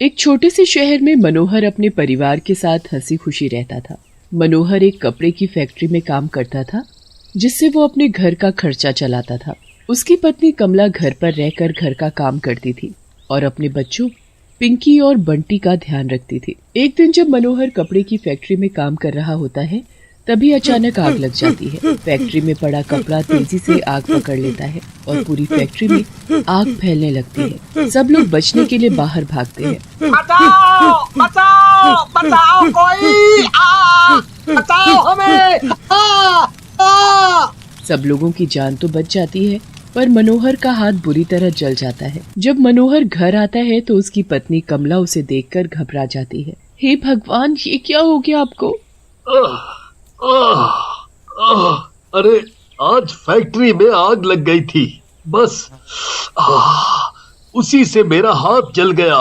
एक छोटे से शहर में मनोहर अपने परिवार के साथ हंसी खुशी रहता था। मनोहर एक कपड़े की फैक्ट्री में काम करता था, जिससे वो अपने घर का खर्चा चलाता था। उसकी पत्नी कमला घर पर रहकर घर का काम करती थी और अपने बच्चों पिंकी और बंटी का ध्यान रखती थी। एक दिन जब मनोहर कपड़े की फैक्ट्री में काम कर रहा होता है, तभी अचानक आग लग जाती है। फैक्ट्री में पड़ा कपड़ा तेजी से आग पकड़ लेता है और पूरी फैक्ट्री में आग फैलने लगती है। सब लोग बचने के लिए बाहर भागते हैं। बचाओ, बचाओ, बचाओ कोई, बचाओ हमें। सब लोगों की जान तो बच जाती है, पर मनोहर का हाथ बुरी तरह जल जाता है। जब मनोहर घर आता है तो उसकी पत्नी कमला उसे देखकर घबरा जाती है। हे भगवान, ये क्या हो गया आपको? अरे आज फैक्ट्री में आग लग गई थी, बस उसी से मेरा हाथ जल गया।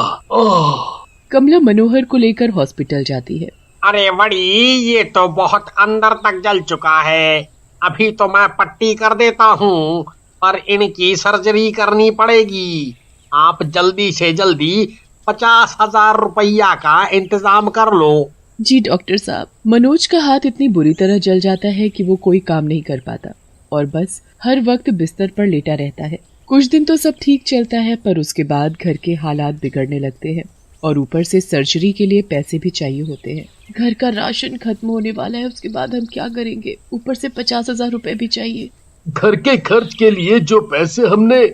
कमला मनोहर को लेकर हॉस्पिटल जाती है। अरे बड़ी, ये तो बहुत अंदर तक जल चुका है। अभी तो मैं पट्टी कर देता हूँ, पर इनकी सर्जरी करनी पड़ेगी। आप जल्दी से जल्दी 50,000 रुपया का इंतजाम कर लो। जी डॉक्टर साहब। मनोज का हाथ इतनी बुरी तरह जल जाता है कि वो कोई काम नहीं कर पाता और बस हर वक्त बिस्तर पर लेटा रहता है। कुछ दिन तो सब ठीक चलता है, पर उसके बाद घर के हालात बिगड़ने लगते हैं और ऊपर से सर्जरी के लिए पैसे भी चाहिए होते हैं। घर का राशन खत्म होने वाला है, उसके बाद हम क्या करेंगे? ऊपर से 50,000 रुपए भी चाहिए। घर के खर्च के लिए जो पैसे हमने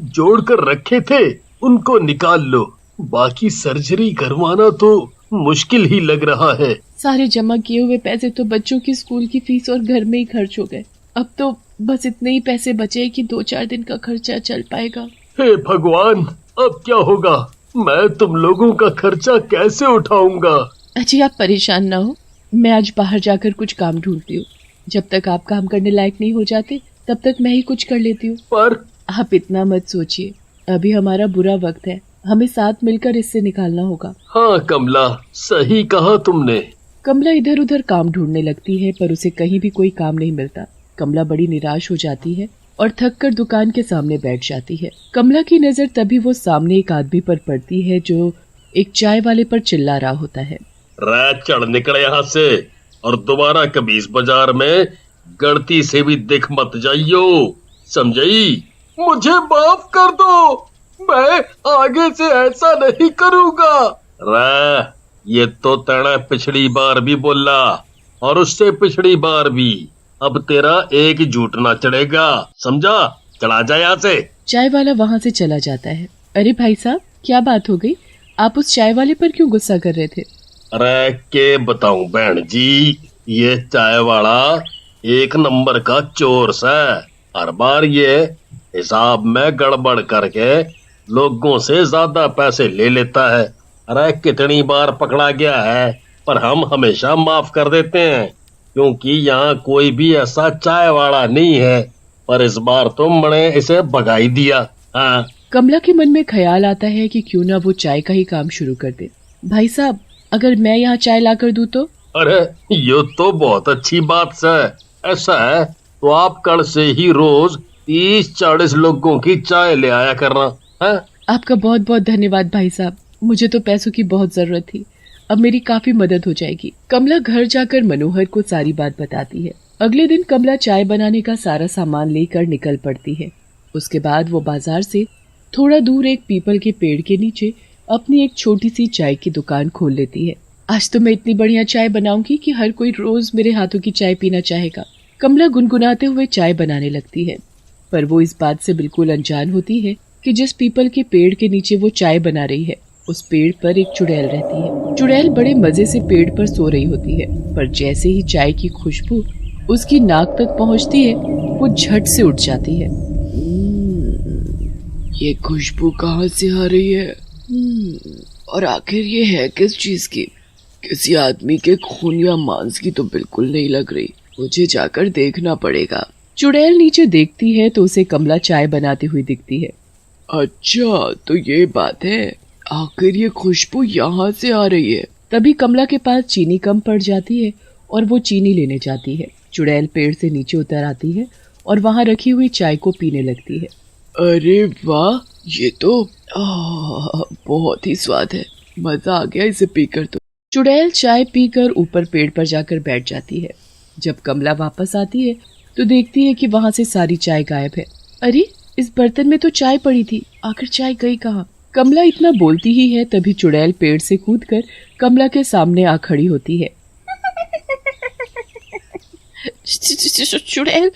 जोड़ कर रखे थे उनको निकाल लो, बाकी सर्जरी करवाना तो मुश्किल ही लग रहा है। सारे जमा किए हुए पैसे तो बच्चों की स्कूल की फीस और घर में ही खर्च हो गए। अब तो बस इतने ही पैसे बचे कि 2-4 दिन का खर्चा चल पाएगा। हे भगवान, अब क्या होगा? मैं तुम लोगों का खर्चा कैसे उठाऊंगा? अजी आप परेशान ना हो, मैं आज बाहर जाकर कुछ काम ढूंढती हूँ। जब तक आप काम करने लायक नहीं हो जाते तब तक मैं ही कुछ कर लेती हूँ। पर आप इतना मत सोचिए, अभी हमारा बुरा वक्त है, हमें साथ मिलकर इससे निकालना होगा। हाँ कमला, सही कहा तुमने। कमला इधर उधर काम ढूंढने लगती है, पर उसे कहीं भी कोई काम नहीं मिलता। कमला बड़ी निराश हो जाती है और थक कर दुकान के सामने बैठ जाती है। कमला की नजर तभी वो सामने एक आदमी पर पड़ती है जो एक चाय वाले पर चिल्ला रहा होता है। रै चढ़ निकल यहाँ से और दोबारा कभी इस बाजार में गलती से भी दिख मत जाइयो, समझी? मुझे माफ कर दो, मैं आगे से ऐसा नहीं करूँगा। रै, ये तो तेरा पिछली बार भी बोला और उससे पिछली बार भी। अब तेरा एक झूठ ना चढ़ेगा, समझा? चला जा यहाँ से। चाय वाला वहाँ से चला जाता है। अरे भाई साहब, क्या बात हो गई? आप उस चाय वाले पर क्यों गुस्सा कर रहे थे? अरे के बताऊं बहन जी, ये चाय वाला एक नंबर का चोर है। हर बार ये हिसाब में गड़बड़ करके लोगों से ज्यादा पैसे ले लेता है। अरे कितनी बार पकड़ा गया है, पर हम हमेशा माफ कर देते हैं, क्योंकि यहाँ कोई भी ऐसा चाय वाला नहीं है। पर इस बार तो मैंने इसे भगा ही दिया। हाँ। कमला के मन में ख्याल आता है कि क्यों ना वो चाय का ही काम शुरू कर दे। भाई साहब, अगर मैं यहाँ चाय ला कर दूं तो? अरे ये तो बहुत अच्छी बात है। ऐसा है तो आप कल से ही रोज 30-40 लोगों की चाय ले आया करना है। आपका बहुत बहुत धन्यवाद भाई साहब, मुझे तो पैसों की बहुत जरूरत थी, अब मेरी काफी मदद हो जाएगी। कमला घर जाकर मनोहर को सारी बात बताती है। अगले दिन कमला चाय बनाने का सारा सामान लेकर निकल पड़ती है। उसके बाद वो बाजार से थोड़ा दूर एक पीपल के पेड़ के नीचे अपनी एक छोटी सी चाय की दुकान खोल लेती है। आज तो मैं इतनी बढ़िया चाय बनाऊंगी कि हर कोई रोज मेरे हाथों की चाय पीना चाहेगा। कमला गुनगुनाते हुए चाय बनाने लगती है, पर वो इस बात से बिल्कुल अनजान होती है कि जिस पीपल के पेड़ के नीचे वो चाय बना रही है, उस पेड़ पर एक चुड़ैल रहती है। चुड़ैल बड़े मजे से पेड़ पर सो रही होती है, पर जैसे ही चाय की खुशबू उसकी नाक तक पहुंचती है, वो झट से उठ जाती है। ये खुशबू कहाँ से आ रही है? और आखिर ये है किस चीज की? किसी आदमी के खून या मांस की तो बिल्कुल नहीं लग रही, मुझे जाकर देखना पड़ेगा। चुड़ैल नीचे देखती है तो उसे कमला चाय बनाती हुई दिखती है। अच्छा, तो ये बात है, आखिर ये खुशबू यहाँ से आ रही है। तभी कमला के पास चीनी कम पड़ जाती है और वो चीनी लेने जाती है। चुड़ैल पेड़ से नीचे उतर आती है और वहाँ रखी हुई चाय को पीने लगती है। अरे वाह, ये तो बहुत ही स्वाद है। मजा आ गया इसे पीकर तो। चुड़ैल चाय पीकर ऊपर पेड़ पर जाकर बैठ जाती है। जब कमला वापस आती है तो देखती है कि वहाँ से सारी चाय गायब है। अरे, इस बर्तन में तो चाय पड़ी थी, आखिर चाय गई कहाँ? कमला इतना बोलती ही है तभी चुड़ैल पेड़ से कूदकर कमला के सामने आ खड़ी होती है। चुड़ैल,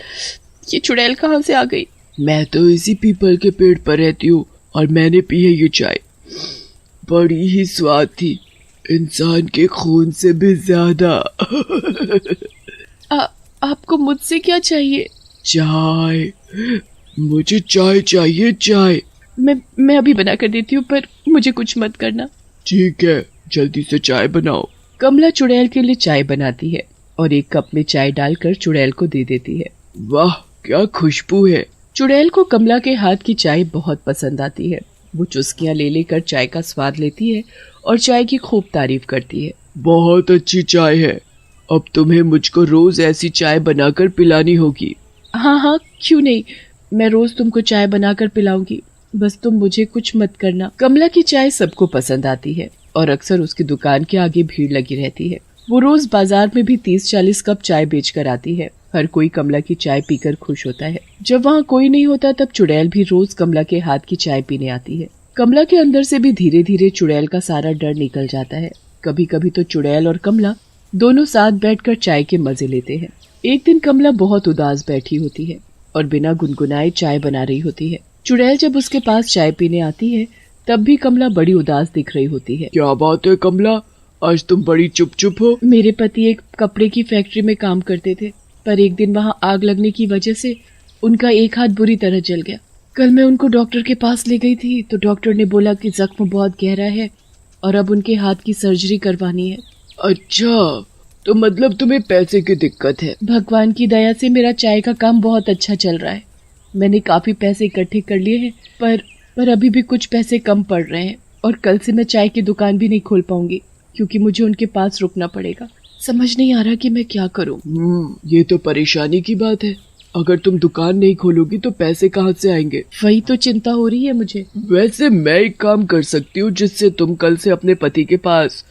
ये चुड़ैल कहाँ से आ गई? मैं तो इसी पीपल के पेड़ पर रहती हूँ और मैंने पी है ये चाय। बड़ी ही स्वाद थी, इंसान के खून से भी ज्यादा। आपको मुझसे क्या चाहिए? चाय, मुझे चाय चाहिए, चाय। मैं अभी बना कर देती हूँ, पर मुझे कुछ मत करना। ठीक है, जल्दी से चाय बनाओ। कमला चुड़ैल के लिए चाय बनाती है और एक कप में चाय डालकर चुड़ैल को दे देती है। वाह, क्या खुशबू है। चुड़ैल को कमला के हाथ की चाय बहुत पसंद आती है। वो चुस्कियां ले लेकर चाय का स्वाद लेती है और चाय की खूब तारीफ करती है। बहुत अच्छी चाय है, अब तुम्हें मुझको रोज ऐसी चाय बनाकर पिलानी होगी। हाँ हाँ, क्यों नहीं, मैं रोज तुमको चाय बनाकर पिलाऊंगी, बस तुम मुझे कुछ मत करना। कमला की चाय सबको पसंद आती है और अक्सर उसकी दुकान के आगे भीड़ लगी रहती है। वो रोज बाजार में भी 30-40 कप चाय बेचकर आती है। हर कोई कमला की चाय पीकर खुश होता है। जब वहाँ कोई नहीं होता तब चुड़ैल भी रोज कमला के हाथ की चाय पीने आती है। कमला के अंदर से भी धीरे धीरे चुड़ैल का सारा डर निकल जाता है। कभी कभी तो चुड़ैल और कमला दोनों साथ बैठकर चाय के मजे लेते हैं। एक दिन कमला बहुत उदास बैठी होती है और बिना गुनगुनाए चाय बना रही होती है। चुड़ैल जब उसके पास चाय पीने आती है तब भी कमला बड़ी उदास दिख रही होती है। क्या बात है कमला, आज तुम बड़ी चुप चुप हो? मेरे पति एक कपड़े की फैक्ट्री में काम करते थे, पर एक दिन वहाँ आग लगने की वजह से उनका एक हाथ बुरी तरह जल गया। कल मैं उनको डॉक्टर के पास ले गई थी तो डॉक्टर ने बोला कि जख्म बहुत गहरा है और अब उनके हाथ की सर्जरी करवानी है। अच्छा, तो मतलब तुम्हें पैसे की दिक्कत है? भगवान की दया से मेरा चाय का काम बहुत अच्छा चल रहा है। मैंने काफी पैसे इकट्ठे कर लिए हैं, पर अभी भी कुछ पैसे कम पड़ रहे हैं और कल से मैं चाय की दुकान भी नहीं खोल पाऊंगी क्योंकि मुझे उनके पास रुकना पड़ेगा। समझ नहीं आ रहा कि मैं क्या करूं। ये तो परेशानी की बात है। अगर तुम दुकान नहीं खोलोगी तो पैसे कहाँ से आएंगे? वही तो चिंता हो रही है मुझे। वैसे मैं एक काम कर सकती हूँ जिससे तुम कल से अपने पति के पास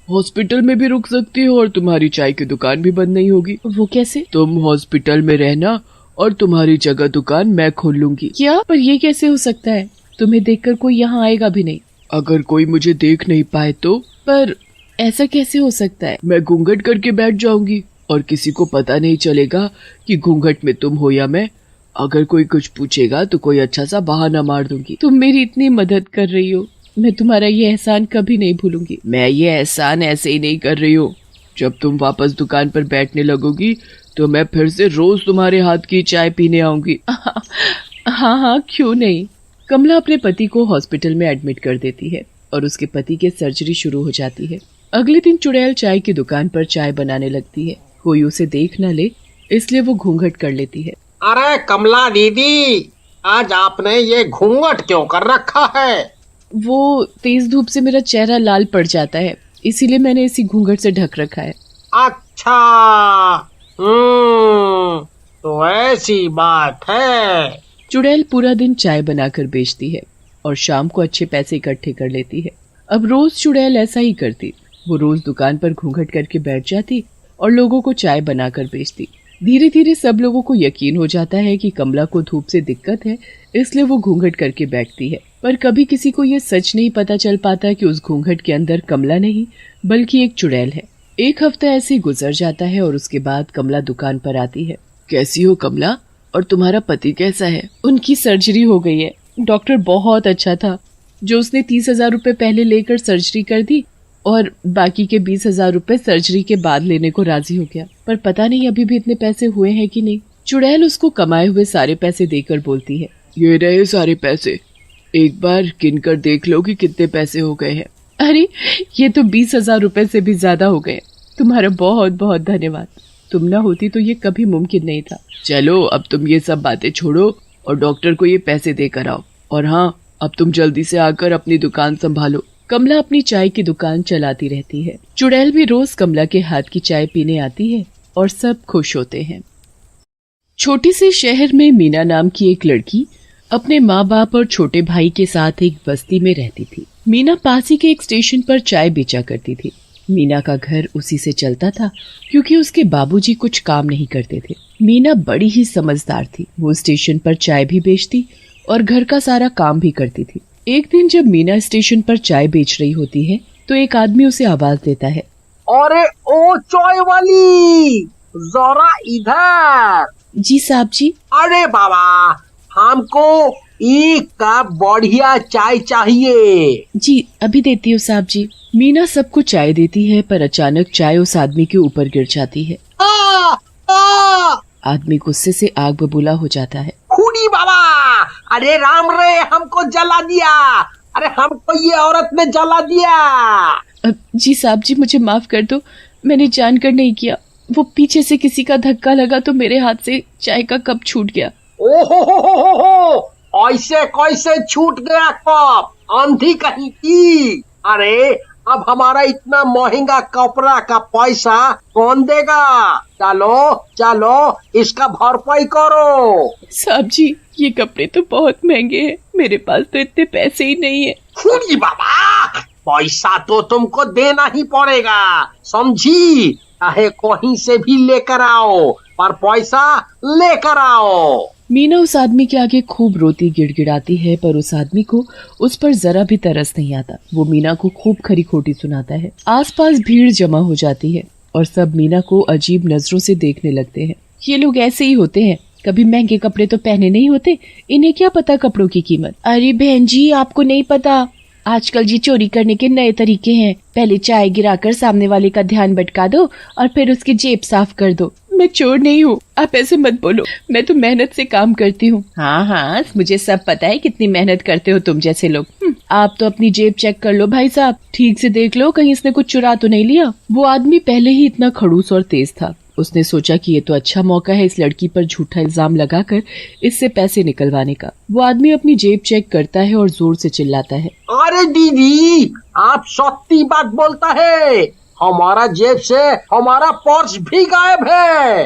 हॉस्पिटल में भी रुक सकती हो और तुम्हारी चाय की दुकान भी बंद नहीं होगी। वो कैसे? तुम हॉस्पिटल में रहना और तुम्हारी जगह दुकान मैं खोल लूंगी। क्या? पर ये कैसे हो सकता है? तुम्हें देखकर कोई यहाँ आएगा भी नहीं। अगर कोई मुझे देख नहीं पाए तो? पर ऐसा कैसे हो सकता है? मैं घूंघट करके बैठ जाऊंगी और किसी को पता नहीं चलेगा कि घूंघट में तुम हो या मैं। अगर कोई कुछ पूछेगा तो कोई अच्छा सा बहाना मार दूंगी। तुम मेरी इतनी मदद कर रही हो, मैं तुम्हारा ये एहसान कभी नहीं भूलूंगी। मैं ये एहसान ऐसे ही नहीं कर रही हूँ। जब तुम वापस दुकान पर बैठने लगोगी तो मैं फिर से रोज तुम्हारे हाथ की चाय पीने आऊंगी। हाँ हाँ, क्यों नहीं। कमला अपने पति को हॉस्पिटल में एडमिट कर देती है और उसके पति के सर्जरी शुरू हो जाती है। अगले दिन चुड़ैल चाय की दुकान पर चाय बनाने लगती है। कोई उसे देख न ले इसलिए वो घूंघट कर लेती है। अरे कमला दीदी, आज आपने ये घूंघट क्यों कर रखा है? वो तेज धूप से मेरा चेहरा लाल पड़ जाता है, इसीलिए मैंने इसी घूंघट से ढक रखा है। अच्छा, तो ऐसी बात है। चुड़ैल पूरा दिन चाय बनाकर बेचती है और शाम को अच्छे पैसे इकट्ठे कर लेती है। अब रोज चुड़ैल ऐसा ही करती। वो रोज दुकान पर घूंघट करके बैठ जाती और लोगों को चाय बनाकर बेचती। धीरे धीरे सब लोगों को यकीन हो जाता है कि कमला को धूप से दिक्कत है, इसलिए वो घूंघट करके बैठती है। पर कभी किसी को ये सच नहीं पता चल पाता कि उस घूंघट के अंदर कमला नहीं बल्कि एक चुड़ैल है। एक हफ्ता ऐसे ही गुजर जाता है और उसके बाद कमला दुकान पर आती है। कैसी हो कमला, और तुम्हारा पति कैसा है? उनकी सर्जरी हो गई है। डॉक्टर बहुत अच्छा था, जो उसने 30,000 रुपए पहले लेकर सर्जरी कर दी और बाकी के 20,000 रुपए सर्जरी के बाद लेने को राजी हो गया। पर पता नहीं अभी भी इतने पैसे हुए हैं कि नहीं। चुड़ैल उसको कमाए हुए सारे पैसे देकर बोलती है, ये रहे सारे पैसे, एक बार गिन कर देख लो कि कितने पैसे हो गए हैं। अरे ये तो 20,000 रुपए से भी ज्यादा हो गए। तुम्हारा बहुत बहुत धन्यवाद, तुम ना होती तो ये कभी मुमकिन नहीं था। चलो अब तुम ये सब बातें छोड़ो और डॉक्टर को ये पैसे देकर आओ। और हाँ, अब तुम जल्दी से आकर अपनी दुकान संभालो। कमला अपनी चाय की दुकान चलाती रहती है। चुड़ैल भी रोज कमला के हाथ की चाय पीने आती है और सब खुश होते हैं। छोटी से शहर में मीना नाम की एक लड़की अपने माँ बाप और छोटे भाई के साथ एक बस्ती में रहती थी। मीना पास ही के एक स्टेशन पर चाय बेचा करती थी। मीना का घर उसी से चलता था क्योंकि उसके बाबूजी कुछ काम नहीं करते थे। मीना बड़ी ही समझदार थी। वो स्टेशन पर चाय भी बेचती और घर का सारा काम भी करती थी। एक दिन जब मीना स्टेशन पर चाय बेच रही होती है तो एक आदमी उसे आवाज देता है, अरे ओ चाय वाली, जरा इधर। जी साहब जी। अरे बाबा, हमको एक कप बढ़िया चाय चाहिए। जी अभी देती हूँ साहब जी। मीना सबको चाय देती है पर अचानक चाय उस आदमी के ऊपर गिर जाती है। आदमी गुस्से से आग बबूला हो जाता है। खूनी बाबा, अरे राम रे, हमको जला दिया। अरे हमको ये औरत ने जला दिया। जी साहब जी मुझे माफ कर दो, मैंने जानकर नहीं किया। वो पीछे से किसी का धक्का लगा तो मेरे हाथ से चाय का कप छूट गया। ओहो, ऐसे कैसे छूट गया कप, आंधी कहीं की। अरे अब हमारा इतना महंगा कपड़ा का पैसा कौन देगा? चलो चलो इसका भरपाई करो। साहब जी ये कपड़े तो बहुत महंगे हैं, मेरे पास तो इतने पैसे ही नहीं है। खूनी बाबा, पैसा तो तुमको देना ही पड़ेगा, समझी? चाहे कहीं से भी लेकर आओ, पर पैसा लेकर आओ। मीना उस आदमी के आगे खूब रोती गिड़गिड़ाती है पर उस आदमी को उस पर जरा भी तरस नहीं आता। वो मीना को खूब खरी खोटी सुनाता है। आसपास भीड़ जमा हो जाती है और सब मीना को अजीब नजरों से देखने लगते हैं। ये लोग ऐसे ही होते हैं, कभी महंगे कपड़े तो पहने नहीं होते, इन्हें क्या पता कपड़ों की कीमत। अरे बहन जी आपको नहीं पता, आजकल जी चोरी करने के नए तरीके हैं। पहले चाय गिराकर सामने वाले का ध्यान भटका दो और फिर उसकी जेब साफ कर दो। मैं चोर नहीं हूँ, आप ऐसे मत बोलो, मैं तो मेहनत से काम करती हूँ। हाँ मुझे सब पता है कितनी मेहनत करते हो तुम जैसे लोग। आप तो अपनी जेब चेक कर लो भाई साहब, ठीक से देख लो कहीं इसने कुछ चुरा तो नहीं लिया। वो आदमी पहले ही इतना खड़ूस और तेज था। उसने सोचा कि ये तो अच्छा मौका है इस लड़की पर झूठा इल्जाम लगाकर इससे पैसे निकलवाने का। वो आदमी अपनी जेब चेक करता है और जोर से चिल्लाता है, अरे दीदी, आप सत्य बात बोलता है, हमारा जेब से हमारा पर्स भी गायब है।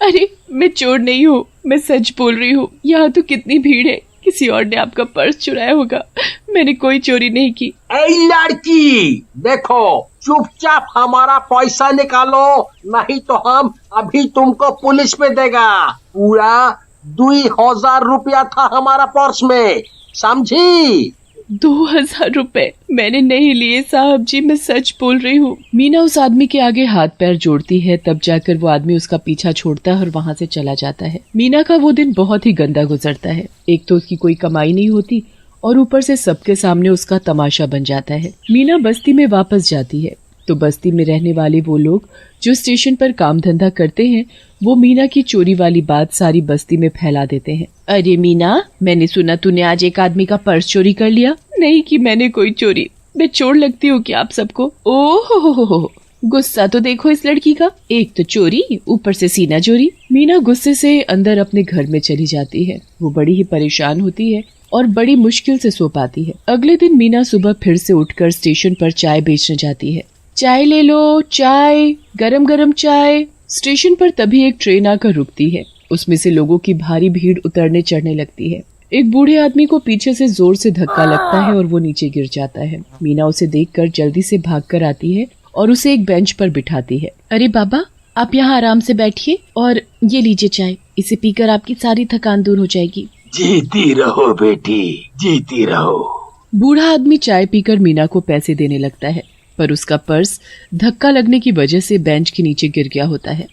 अरे मैं चोर नहीं हूँ, मैं सच बोल रही हूँ। यहाँ तो कितनी भीड़ है, किसी और ने आपका पर्स चुराया होगा, मैंने कोई चोरी नहीं की। ऐ लड़की, देखो चुपचाप हमारा पैसा निकालो, नहीं तो हम अभी तुमको पुलिस में देगा। पूरा 2000 रुपया था हमारा पर्स में, समझी? 2000 रुपए मैंने नहीं लिए साहब जी, मैं सच बोल रही हूँ। मीना उस आदमी के आगे हाथ पैर जोड़ती है, तब जाकर वो आदमी उसका पीछा छोड़ता है और वहाँ से चला जाता है। मीना का वो दिन बहुत ही गंदा गुजरता है। एक तो उसकी कोई कमाई नहीं होती और ऊपर से सबके सामने उसका तमाशा बन जाता है। मीना बस्ती में वापस जाती है तो बस्ती में रहने वाले वो लोग जो स्टेशन पर काम धंधा करते हैं वो मीना की चोरी वाली बात सारी बस्ती में फैला देते हैं। अरे मीना, मैंने सुना तूने आज एक आदमी का पर्स चोरी कर लिया। नहीं कि मैंने कोई चोरी, मैं चोर लगती हूँ क्या आप सबको? ओहो, गुस्सा तो देखो इस लड़की का, एक तो चोरी ऊपर से सीना चोरी। मीना गुस्से से अंदर अपने घर में चली जाती है। वो बड़ी ही परेशान होती है और बड़ी मुश्किल से सो पाती है। अगले दिन मीना सुबह फिर से उठकर स्टेशन पर चाय बेचने जाती है। चाय ले लो, चाय, गरम गरम चाय। स्टेशन पर तभी एक ट्रेन आकर रुकती है। उसमें से लोगों की भारी भीड़ उतरने चढ़ने लगती है। एक बूढ़े आदमी को पीछे से जोर से धक्का लगता है और वो नीचे गिर जाता है। मीना उसे देखकर जल्दी से भागकर आती है और उसे एक बेंच पर बिठाती है। अरे बाबा, आप यहाँ आराम से बैठिए और ये लीजिए चाय, इसे पीकर आपकी सारी थकान दूर हो जाएगी। जीती रहो बेटी, जीती रहो। बूढ़ा आदमी चाय पीकर मीना को पैसे देने लगता है पर उसका पर्स धक्का लगने की वजह से बेंच के नीचे गिर गया होता है।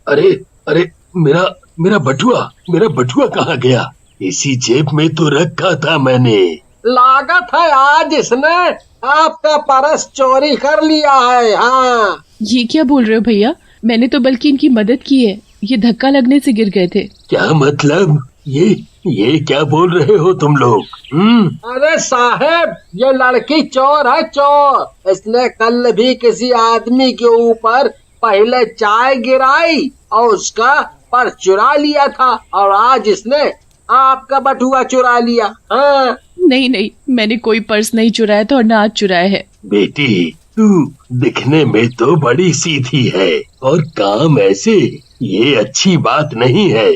अरे मेरा बटुआ कहाँ गया? इसी जेब में तो रखा था मैंने। लागत है आज इसने आपका पर्स चोरी कर लिया है। हाँ, ये क्या बोल रहे हो भैया? मैंने तो बल्कि इनकी मदद की है, ये धक्का लगने से गिर गए थे। क्या मतलब? ये क्या बोल रहे हो तुम लोग? अरे साहब, ये लड़की चोर है, चोर। इसने कल भी किसी आदमी के ऊपर पहले चाय गिराई और उसका पर्स चुरा लिया था और आज इसने आपका बटुआ चुरा लिया। हाँ। नहीं, मैंने कोई पर्स नहीं चुराया था और ना आज चुराया है। बेटी, तू दिखने में तो बड़ी सीधी है और काम ऐसे, ये अच्छी बात नहीं है।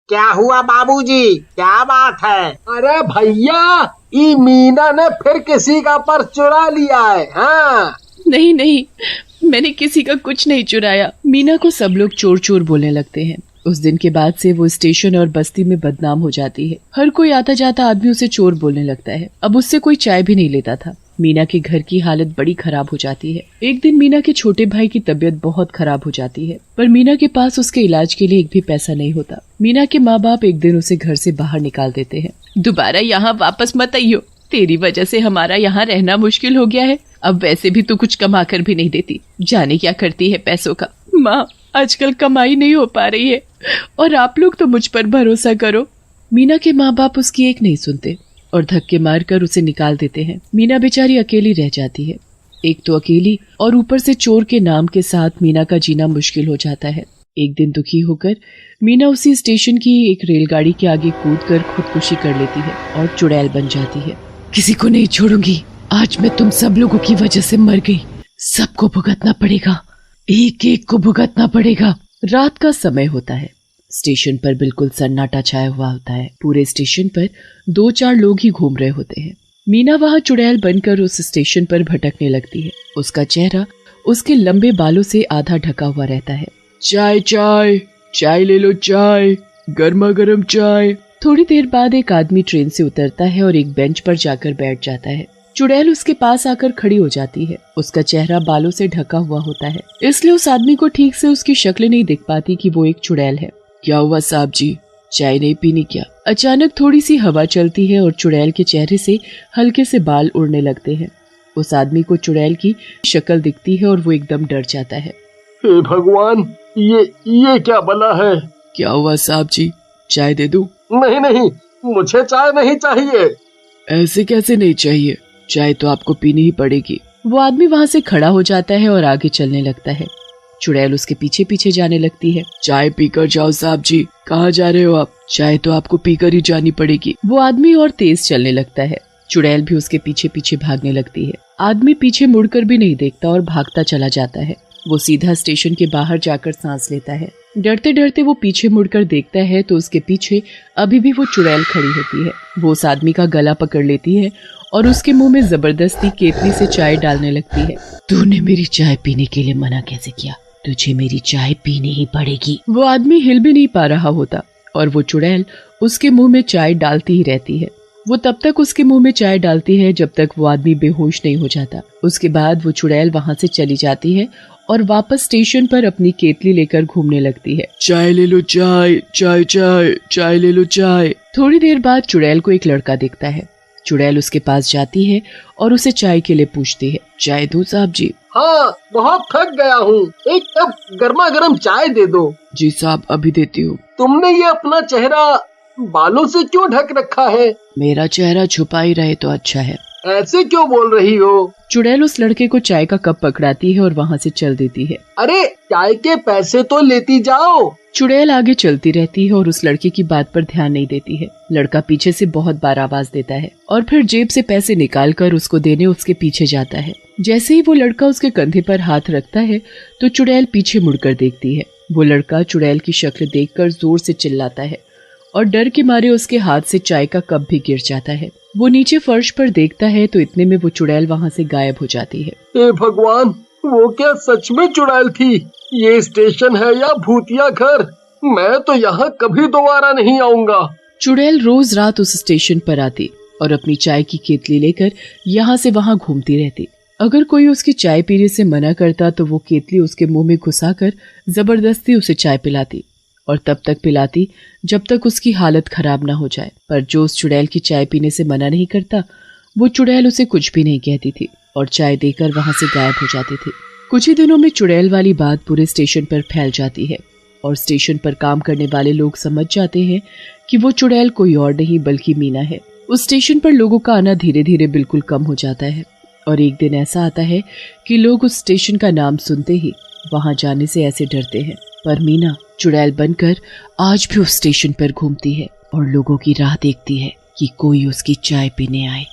क्या हुआ बाबूजी, क्या बात है? अरे भैया, ये मीना ने फिर किसी का पर्स चुरा लिया है। हाँ नहीं नहीं, मैंने किसी का कुछ नहीं चुराया। मीना को सब लोग चोर चोर बोलने लगते हैं। उस दिन के बाद से वो स्टेशन और बस्ती में बदनाम हो जाती है। हर कोई आता जाता आदमी उसे चोर बोलने लगता है। अब उससे कोई चाय भी नहीं लेता था। मीना के घर की हालत बड़ी खराब हो जाती है। एक दिन मीना के छोटे भाई की तबीयत बहुत खराब हो जाती है, पर मीना के पास उसके इलाज के लिए एक भी पैसा नहीं होता। मीना के माँ बाप एक दिन उसे घर से बाहर निकाल देते हैं। दोबारा यहाँ वापस मत आइयो, तेरी वजह से हमारा यहाँ रहना मुश्किल हो गया है। अब वैसे भी तू कुछ कमा कर भी नहीं देती, जाने क्या करती है पैसों का। माँ, आजकल कमाई नहीं हो पा रही है और आप लोग तो मुझ पर भरोसा करो। मीना के माँ बाप उसकी एक नहीं सुनते और धक्के मारकर उसे निकाल देते हैं। मीना बेचारी अकेली रह जाती है। एक तो अकेली और ऊपर से चोर के नाम के साथ मीना का जीना मुश्किल हो जाता है। एक दिन दुखी होकर मीना उसी स्टेशन की एक रेलगाड़ी के आगे कूदकर खुदकुशी कर लेती है और चुड़ैल बन जाती है। किसी को नहीं छोड़ूंगी, आज मैं तुम सब लोगों की वजह से मर गई। सबको भुगतना पड़ेगा, एक एक को भुगतना पड़ेगा। रात का समय होता है। स्टेशन पर बिल्कुल सन्नाटा छाया हुआ होता है। पूरे स्टेशन पर 2-4 लोग ही घूम रहे होते हैं। मीना वहाँ चुड़ैल बनकर उस स्टेशन पर भटकने लगती है। उसका चेहरा उसके लंबे बालों से आधा ढका हुआ रहता है। चाय चाय, चाय ले लो, चाय, गर्मा गर्म चाय। थोड़ी देर बाद एक आदमी ट्रेन से उतरता है और एक बेंच पर जाकर बैठ जाता है। चुड़ैल उसके पास आकर खड़ी हो जाती है। उसका चेहरा बालों से ढका हुआ होता है, इसलिए उस आदमी को ठीक से उसकी शक्ल नहीं दिख पाती कि वो एक चुड़ैल है। क्या हुआ साहब जी, चाय नहीं पीनी क्या? अचानक थोड़ी सी हवा चलती है और चुड़ैल के चेहरे से हल्के से बाल उड़ने लगते हैं। उस आदमी को चुड़ैल की शक्ल दिखती है और वो एकदम डर जाता है। हे भगवान, ये क्या बला है? क्या हुआ साहब जी, चाय दे दूं? नहीं नहीं, मुझे चाय नहीं चाहिए। ऐसे कैसे नहीं चाहिए, चाय तो आपको पीनी ही पड़ेगी। वो आदमी वहाँ से खड़ा हो जाता है और आगे चलने लगता है। चुड़ैल उसके पीछे पीछे जाने लगती है। चाय पीकर जाओ साहब जी। कहाँ जा रहे हो आप? चाय तो आपको पीकर ही जानी पड़ेगी। वो आदमी और तेज चलने लगता है। चुड़ैल भी उसके पीछे पीछे भागने लगती है। आदमी पीछे मुड़कर भी नहीं देखता और भागता चला जाता है। वो सीधा स्टेशन के बाहर जाकर सांस लेता है। डरते डरते वो पीछे मुड़कर देखता है तो उसके पीछे अभी भी वो चुड़ैल खड़ी होती है। वो उस आदमी का गला पकड़ लेती है और उसके मुंह में जबरदस्ती केतली से चाय डालने लगती है। तूने मेरी चाय पीने के लिए मना कैसे किया? तुझे मेरी चाय पीनी ही पड़ेगी। वो आदमी हिल भी नहीं पा रहा होता और वो चुड़ैल उसके मुंह में चाय डालती ही रहती है। वो तब तक उसके मुंह में चाय डालती है जब तक वो आदमी बेहोश नहीं हो जाता। उसके बाद वो चुड़ैल वहाँ से चली जाती है और वापस स्टेशन पर अपनी केतली लेकर घूमने लगती है। चाय ले लो, चाय, चाय चाय, चाय ले लो, चाय। थोड़ी देर बाद चुड़ैल को एक लड़का दिखता है। चुड़ैल उसके पास जाती है और उसे चाय के लिए पूछती है। चाय दूं साहब जी? हाँ, बहुत थक गया हूँ, एक कप गर्मा गर्म चाय दे दो। जी साहब, अभी देती हूँ। तुमने ये अपना चेहरा बालों से क्यों ढक रखा है? मेरा चेहरा छुपा ही रहे तो अच्छा है। ऐसे क्यों बोल रही हो? चुड़ैल उस लड़के को चाय का कप पकड़ाती है और वहाँ से चल देती है। अरे, चाय के पैसे तो लेती जाओ। चुड़ैल आगे चलती रहती है और उस लड़के की बात पर ध्यान नहीं देती है। लड़का पीछे से बहुत बार आवाज देता है और फिर जेब से पैसे निकालकर उसको देने उसके पीछे जाता है। जैसे ही वो लड़का उसके कंधे पर हाथ रखता है तो चुड़ैल पीछे मुड़कर देखती है। वो लड़का चुड़ैल की शक्ल देखकर जोर से चिल्लाता है और डर के मारे उसके हाथ से चाय का कप भी गिर जाता है। वो नीचे फर्श पर देखता है तो इतने में वो चुड़ैल वहाँ से गायब हो जाती है। हे भगवान, वो क्या सच में चुड़ैल थी? ये स्टेशन है या भूतिया घर? मैं तो यहाँ कभी दोबारा नहीं आऊंगा। चुड़ैल रोज रात उस स्टेशन पर आती और अपनी चाय की केतली लेकर यहाँ से वहाँ घूमती रहती। अगर कोई उसकी चाय पीने से मना करता तो वो केतली उसके मुंह में घुसाकर जबरदस्ती उसे चाय पिलाती और तब तक पिलाती जब तक उसकी हालत खराब ना हो जाए। पर जो उस चुड़ैल की चाय पीने से मना नहीं करता, वो चुड़ैल उसे कुछ भी नहीं कहती थी और चाय देकर वहाँ से गायब हो जाती थी। कुछ ही दिनों में चुड़ैल वाली बात पूरे स्टेशन पर फैल जाती है और स्टेशन पर काम करने वाले लोग समझ जाते हैं कि वो चुड़ैल कोई और नहीं बल्कि मीना है। उस स्टेशन पर लोगों का आना धीरे धीरे बिल्कुल कम हो जाता है और एक दिन ऐसा आता है कि लोग उस स्टेशन का नाम सुनते ही वहाँ जाने से ऐसे डरते हैं। पर मीना चुड़ैल बनकर आज भी उस स्टेशन पर घूमती है और लोगों की राह देखती है कि कोई उसकी चाय पीने आए।